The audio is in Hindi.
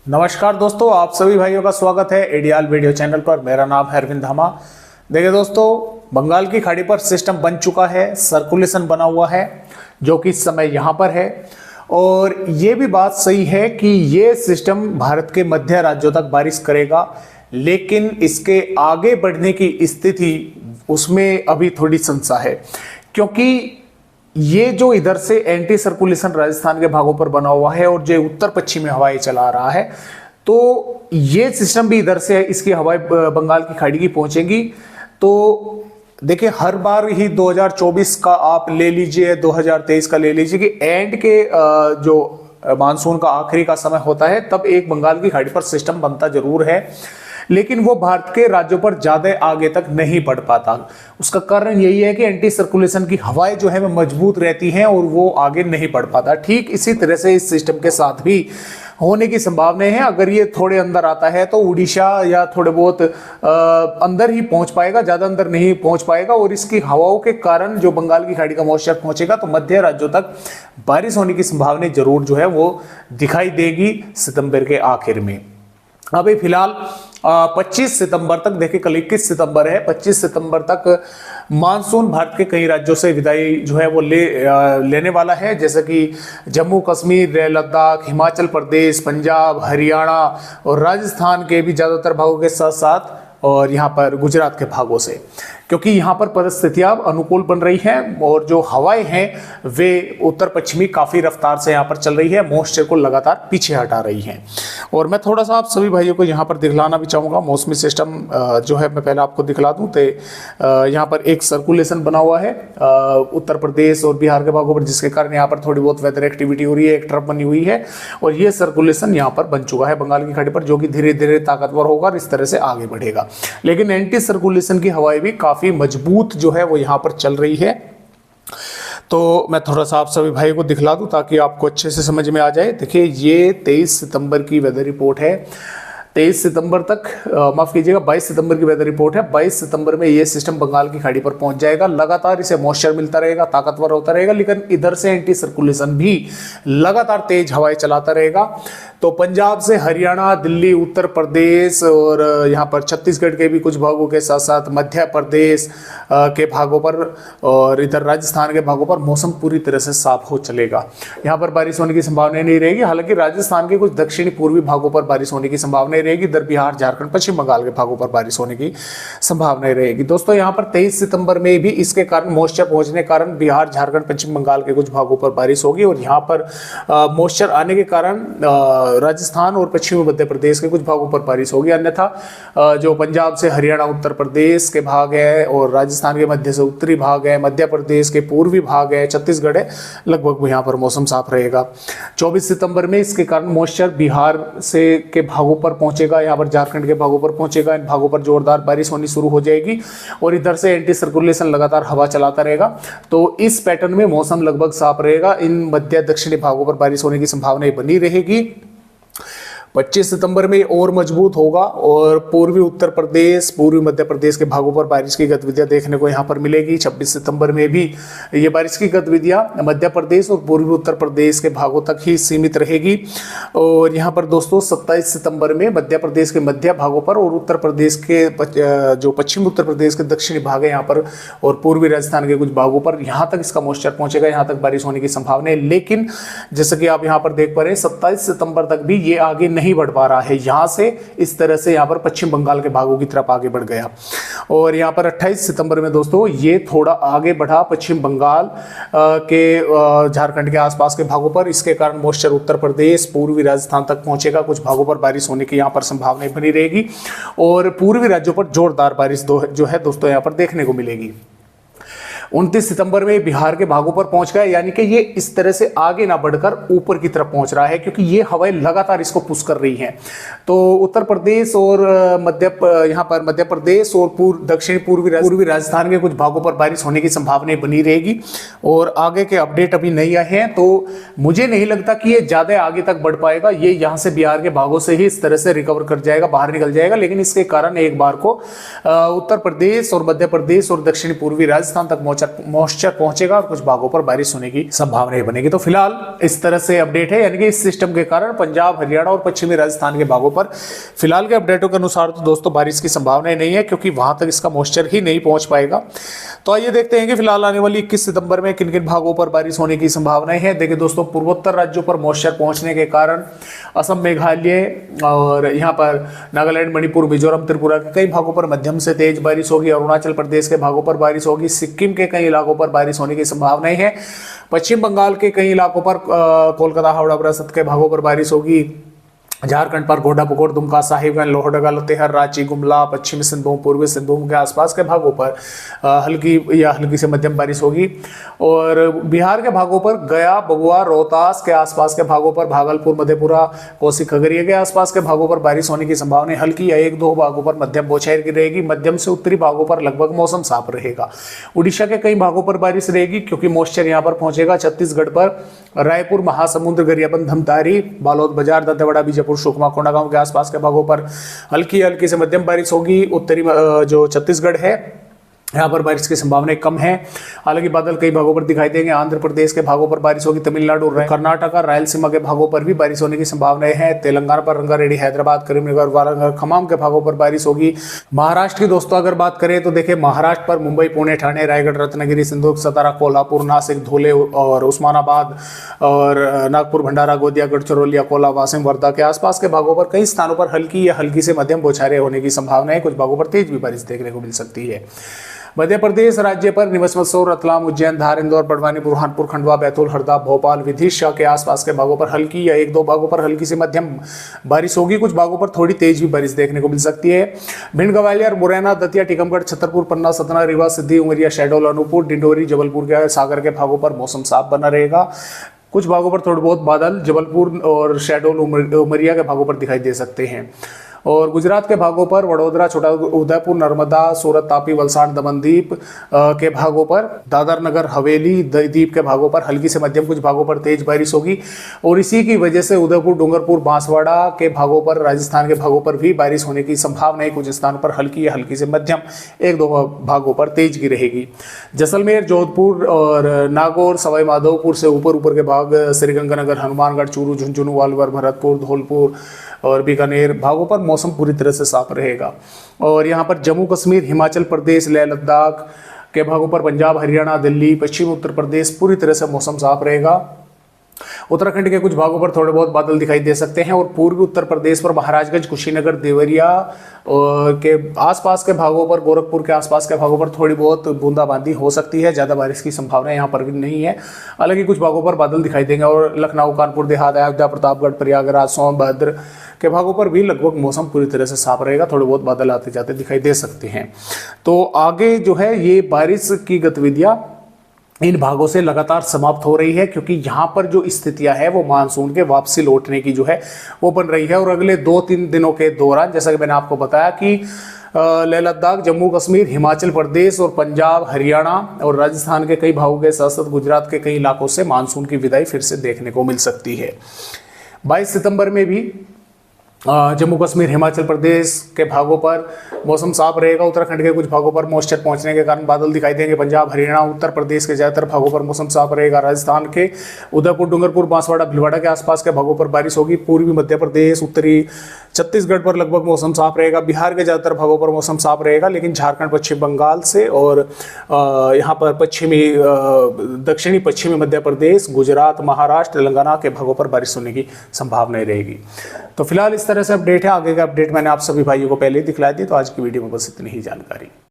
नमस्कार दोस्तों, आप सभी भाइयों का स्वागत है एडियाल वीडियो चैनल पर। मेरा नाम है अरविंद धामा। देखिए दोस्तों, बंगाल की खाड़ी पर सिस्टम बन चुका है, सर्कुलेशन बना हुआ है जो कि इस समय यहाँ पर है। और ये भी बात सही है कि ये सिस्टम भारत के मध्य राज्यों तक बारिश करेगा, लेकिन इसके आगे बढ़ने की स्थिति उसमें अभी थोड़ी संशय है, क्योंकि ये जो इधर से एंटी सर्कुलेशन राजस्थान के भागों पर बना हुआ है और जो उत्तर पश्चिमी हवाएं चला रहा है, तो ये सिस्टम भी इधर से इसकी हवाएं बंगाल की खाड़ी की पहुंचेंगी। तो देखिए, हर बार ही 2024 का आप ले लीजिए, 2023 का ले लीजिए कि एंड के जो मानसून का आखिरी का समय होता है, तब एक बंगाल की खाड़ी पर सिस्टम बनता जरूर है, लेकिन वो भारत के राज्यों पर ज्यादा आगे तक नहीं बढ़ पाता। उसका कारण यही है कि एंटी सर्कुलेशन की हवाएं जो है वो मजबूत रहती हैं और वो आगे नहीं बढ़ पाता। ठीक इसी तरह से इस सिस्टम के साथ भी होने की संभावना है। अगर ये थोड़े अंदर आता है तो उड़ीसा या थोड़े बहुत अंदर ही पहुंच पाएगा, ज्यादा अंदर नहीं पहुंच पाएगा, और इसकी हवाओं के कारण जो बंगाल की खाड़ी का मॉइस्चर पहुंचेगा तो मध्य राज्यों तक बारिश होने की संभावना जरूर जो है वो दिखाई देगी सितंबर के आखिर में। अभी फिलहाल 25 सितंबर तक, देखिए कल 21 सितंबर है, 25 सितंबर तक मानसून भारत के कई राज्यों से विदाई जो है वो लेने वाला है, जैसे कि जम्मू कश्मीर, लेह लद्दाख, हिमाचल प्रदेश, पंजाब, हरियाणा और राजस्थान के भी ज़्यादातर भागों के साथ साथ और यहाँ पर गुजरात के भागों से, क्योंकि यहाँ पर परिस्थितियां अनुकूल बन रही हैं और जो हवाएं हैं वे उत्तर पश्चिमी काफ़ी रफ्तार से यहाँ पर चल रही है, मॉइस्चर को लगातार पीछे हटा रही हैं। और मैं थोड़ा सा आप सभी भाइयों को यहाँ पर दिखलाना भी चाहूँगा मौसमी सिस्टम जो है, मैं पहले आपको दिखला दूँ। तो यहाँ पर एक सर्कुलेशन बना हुआ है उत्तर प्रदेश और बिहार के भागों पर, जिसके कारण यहाँ पर थोड़ी बहुत वेदर एक्टिविटी हो रही है, एक ट्रफ बनी हुई है और ये सर्कुलेशन यहाँ पर बन चुका है बंगाल की खाड़ी पर, जो कि धीरे धीरे ताकतवर होगा और इस तरह से आगे बढ़ेगा। लेकिन एंटी सर्कुलेशन की हवाएं भी काफी मजबूत जो है वो यहां पर चल रही है। तो मैं थोड़ा सा आप सभी भाई को दिखला दूं ताकि आपको अच्छे से समझ में आ जाए। देखिए, ये 23 सितंबर की वेदर रिपोर्ट है। 23 सितंबर तक, माफ कीजिएगा 22 सितंबर की वेदर रिपोर्ट है। 22 सितंबर में ये सिस्टम बंगाल की खाड़ी पर पहुंच जाएगा। लगातार इसे मॉइस्चर मिलता रहेगा, ताकतवर होता रहेगा, लेकिन इधर से एंटी सर्कुलेशन भी लगातार तेज हवाएं चलाता रहेगा। तो पंजाब से हरियाणा, दिल्ली, उत्तर प्रदेश और यहाँ पर छत्तीसगढ़ के भी कुछ भागों के साथ साथ मध्य प्रदेश के भागों पर और इधर राजस्थान के भागों पर मौसम पूरी तरह से साफ हो चलेगा। यहाँ पर बारिश होने की संभावना नहीं रहेगी। हालांकि राजस्थान के कुछ दक्षिणी पूर्वी भागों पर बारिश होने की संभावना रहेगी। इधर बिहार, झारखंड, पश्चिम बंगाल के भागों पर बारिश होने की संभावना रहेगी। दोस्तों, यहाँ पर 23 सितंबर में भी इसके कारण मॉइस्चर पहुंचने के कारण बिहार, झारखंड, पश्चिम बंगाल के कुछ भागों पर बारिश होगी और यहाँ पर मॉइस्चर आने के कारण राजस्थान और पश्चिमी मध्य प्रदेश के कुछ भागों पर बारिश होगी। अन्यथा जो पंजाब से हरियाणा, उत्तर प्रदेश के भाग है और राजस्थान के मध्य से उत्तरी भाग है, मध्य प्रदेश के पूर्वी भाग है, छत्तीसगढ़ है, लगभग यहाँ पर मौसम साफ रहेगा। 24 सितंबर में इसके कारण मॉइस्चर बिहार से के भागों पर पहुंचेगा, यहाँ पर झारखंड के भागों पर पहुंचेगा। इन भागों पर जोरदार बारिश होनी शुरू हो जाएगी और इधर से एंटी सर्कुलेशन लगातार हवा चलाता रहेगा। तो इस पैटर्न में मौसम लगभग साफ रहेगा। इन मध्य दक्षिणी भागों पर बारिश होने की संभावना बनी रहेगी। 25 सितंबर में और मजबूत होगा और पूर्वी उत्तर प्रदेश, पूर्वी मध्य प्रदेश के भागों पर बारिश की गतिविधियां देखने को यहां पर मिलेगी। 26 सितंबर में भी ये बारिश की गतिविधियां मध्य प्रदेश और पूर्वी उत्तर प्रदेश के भागों तक ही सीमित रहेगी। और यहां पर दोस्तों 27 सितंबर में मध्य प्रदेश के मध्य भागों पर और उत्तर प्रदेश के जो पश्चिमी उत्तर प्रदेश के दक्षिणी भाग है यहाँ पर और पूर्वी राजस्थान के कुछ भागों पर यहाँ तक इसका मॉइस्चर पहुंचेगा, यहाँ तक बारिश होने की संभावना है। लेकिन जैसे कि आप यहाँ पर देख पा रहे हैं, 27 सितंबर तक भी ये आगे नहीं बढ़ पा रहा है। यहां से इस तरह से यहां पर पश्चिम बंगाल के भागों की तरफ आगे बढ़ गया और यहां पर 28 सितंबर में दोस्तों ये थोड़ा आगे बढ़ा पश्चिम बंगाल के झारखंड के आसपास के भागों पर। इसके कारण मॉइस्चर उत्तर प्रदेश, पूर्वी राजस्थान तक पहुंचेगा। कुछ भागों पर बारिश होने की यहां पर संभावना बनी रहेगी और पूर्वी राज्यों पर जोरदार बारिश जो है दोस्तों यहां पर देखने को मिलेगी। 29 सितंबर में बिहार के भागों पर पहुंच गया, यानी कि ये इस तरह से आगे ना बढ़कर ऊपर की तरफ पहुंच रहा है, क्योंकि ये हवाएं लगातार इसको पुश कर रही हैं। तो उत्तर प्रदेश और यहाँ पर मध्य प्रदेश और दक्षिण पूर्वी राजस्थान के कुछ भागों पर बारिश होने की संभावना बनी रहेगी। और आगे के अपडेट अभी नहीं आए हैं, तो मुझे नहीं लगता कि ये ज्यादा आगे तक बढ़ पाएगा। ये यहाँ से बिहार के भागों से ही इस तरह से रिकवर कर जाएगा, बाहर निकल जाएगा। लेकिन इसके कारण एक बार को उत्तर प्रदेश और मध्य प्रदेश और दक्षिणी पूर्वी राजस्थान तक मॉइस्चर पहुंचेगा और कुछ भागों पर बारिश होने की संभावना बनेगी। तो फिलहाल इस तरह से अपडेट है, यानी कि इस सिस्टम के कारण पंजाब, हरियाणा और पश्चिमी राजस्थान के भागों पर फिलहाल के अपडेटों के अनुसार तो दोस्तों बारिश की संभावना नहीं है, क्योंकि वहां तक इसका मॉइस्चर ही नहीं पहुंच पाएगा। तो आइए देखते हैं कि फिलहाल आने वाली 21 सितंबर में किन किन भागों पर बारिश होने की संभावनाएं हैं। देखिए दोस्तों, पूर्वोत्तर राज्यों पर मॉइस्चर पहुंचने के कारण असम, मेघालय और यहाँ पर नागालैंड, मणिपुर, मिजोरम, त्रिपुरा के कई भागों पर मध्यम से तेज बारिश होगी। अरुणाचल प्रदेश के भागों पर बारिश होगी। सिक्किम के कई इलाकों पर बारिश होने की संभावनाएं हैं। पश्चिम बंगाल के कई इलाकों पर, कोलकाता, हावड़ा, बरासत के भागों पर बारिश होगी। झारखंड पर गोड्डा, बोकारो, दुमका, साहिबगंज, लोहरदगा, लातेहार, रांची, गुमला, पश्चिमी सिंहभूम, पूर्वी सिंहभूम के आसपास के भागों पर हल्की या हल्की से मध्यम बारिश होगी। और बिहार के भागों पर गया, बगुआ, रोहतास के आसपास के भागों पर, भागलपुर, मधेपुरा, कोसी, खगड़िया के आसपास के भागों पर बारिश होने की संभावना हल्की या 1-2 भागों पर मध्यम बौछारें रहेगी। मध्यम से उत्तरी भागों पर लगभग मौसम साफ रहेगा। उड़ीसा के कई भागों पर बारिश रहेगी, क्योंकि मॉइस्चर यहां पर पहुंचेगा। छत्तीसगढ़ पर रायपुर, महासमुंद, गरियाबंद, धमतारी, बालोद बाजार, दंतेवाड़ा, बीजापुर, सुकमा, कोंडागांव के आसपास के भागों पर हल्की से मध्यम बारिश होगी। उत्तरी जो छत्तीसगढ़ है यहाँ पर बारिश की संभावनाएं कम है। हालांकि बादल कई भागों पर दिखाई देंगे। आंध्र प्रदेश के भागों पर बारिश होगी। तमिलनाडु, कर्नाटक, रायलसीमा के भागों पर भी बारिश होने की संभावनाएं हैं। तेलंगाना पर रंगारेड्डी, हैदराबाद, करीमनगर, वारंगल, खम्मम के भागों पर बारिश होगी। महाराष्ट्र की दोस्तों अगर बात करें तो देखिए, महाराष्ट्र पर मुंबई, पुणे, ठाणे, रायगढ़, रत्नागिरी, सिंधुदुर्ग, सतारा, कोल्हापुर, नासिक, धुले और उस्मानाबाद और नागपुर, भंडारा, गोंदिया, गढ़चिरौली, अकोला, वाशिम, वर्धा के आसपास के भागों पर कई स्थानों पर हल्की या हल्की से मध्यम बौछारें होने की संभावना है। कुछ भागों पर तेज भी बारिश देखने को मिल सकती है। मध्य प्रदेश राज्य पर निवस मसूर, रतलाम, उज्जैन, धार, इंदौर, बड़वानी, बुरहानपुर, खंडवा, बैतूल, हरदा, भोपाल, विदिशा के आसपास के भागों पर हल्की या 1-2 भागों पर हल्की से मध्यम बारिश होगी। कुछ भागों पर थोड़ी तेज भी बारिश देखने को मिल सकती है। भिंड, ग्वालियर, मुरैना, दतिया, टीकमगढ़, छतरपुर, पन्ना, सतना, रीवा, सिद्धि, उमरिया, शहडोल, अनूपपुर, डिंडोरी, जबलपुर के सागर के भागों पर मौसम साफ बना रहेगा। कुछ भागों पर थोड़े बहुत बादल जबलपुर और शहडोल, उमरिया के भागों पर दिखाई दे सकते हैं। और गुजरात के भागों पर वडोदरा, छोटा उदयपुर, नर्मदा, सूरत, तापी, वलसाड, दमनदीप के भागों पर, दादर नगर हवेली, दीप के भागों पर हल्की से मध्यम, कुछ भागों पर तेज बारिश होगी। और इसी की वजह से उदयपुर, डूंगरपुर, बांसवाड़ा के भागों पर, राजस्थान के भागों पर भी बारिश होने की संभावना है। कुछ स्थानों पर हल्की या हल्की से मध्यम, 1-2 भागों पर तेज की रहेगी। जैसलमेर, जोधपुर और नागौर, सवाई माधोपुर से ऊपर के भाग, श्रीगंगानगर, हनुमानगढ़, चूरू, झुंझुनू, अलवर, भरतपुर, धौलपुर और बीकानेर भागों पर मौसम पूरी तरह से साफ रहेगा। और यहाँ पर जम्मू कश्मीर, हिमाचल प्रदेश, लेह लद्दाख के भागों पर, पंजाब, हरियाणा, दिल्ली, पश्चिमी उत्तर प्रदेश पूरी तरह से मौसम साफ रहेगा। उत्तराखंड के कुछ भागों पर थोड़े बहुत बादल दिखाई दे सकते हैं। और पूर्वी उत्तर प्रदेश पर महाराजगंज, कुशीनगर, देवरिया के आसपास के भागों पर, गोरखपुर के आसपास के भागों पर थोड़ी बहुत बूंदाबांदी हो सकती है। ज़्यादा बारिश की संभावना यहाँ पर भी नहीं है। हालांकि कुछ भागों पर बादल दिखाई देंगे। और लखनऊ, कानपुर देहात, अयोध्या, प्रतापगढ़, प्रयागराज, सोनभद्र के भागों पर भी लगभग मौसम पूरी तरह से साफ रहेगा। थोड़े बहुत बादल आते जाते दिखाई दे सकते हैं। तो आगे जो है ये बारिश की गतिविधियां इन भागों से लगातार समाप्त हो रही है, क्योंकि यहाँ पर जो स्थितियां है वो मानसून के वापसी लौटने की जो है वो बन रही है। और अगले 2-3 दिनों के दौरान, जैसा कि मैंने आपको बताया कि लेह लद्दाख, जम्मू कश्मीर, हिमाचल प्रदेश और पंजाब, हरियाणा और राजस्थान के कई भागों के साथ साथ गुजरात के कई इलाकों से मानसून की विदाई फिर से देखने को मिल सकती है। 22 सितंबर में भी जम्मू कश्मीर, हिमाचल प्रदेश के भागों पर मौसम साफ रहेगा। उत्तराखंड के कुछ भागों पर मॉइस्चर पहुंचने के कारण बादल दिखाई देंगे। पंजाब, हरियाणा, उत्तर प्रदेश के ज़्यादातर भागों पर मौसम साफ रहेगा। राजस्थान के उदयपुर, डूंगरपुर, बांसवाड़ा, भीलवाड़ा के आसपास के भागों पर बारिश होगी। पूर्वी मध्य प्रदेश, उत्तरी छत्तीसगढ़ पर लगभग मौसम साफ रहेगा। बिहार के ज़्यादातर भागों पर मौसम साफ रहेगा, लेकिन झारखंड, पश्चिम बंगाल से और यहाँ पर दक्षिणी पश्चिमी मध्य प्रदेश, गुजरात, महाराष्ट्र, तेलंगाना के भागों पर बारिश होने की संभावना रहेगी। तो फिलहाल इस तरह से अपडेट है। आगे का अपडेट मैंने आप सभी भाइयों को पहले ही दिखला दी। तो आज की वीडियो में बस इतनी ही जानकारी।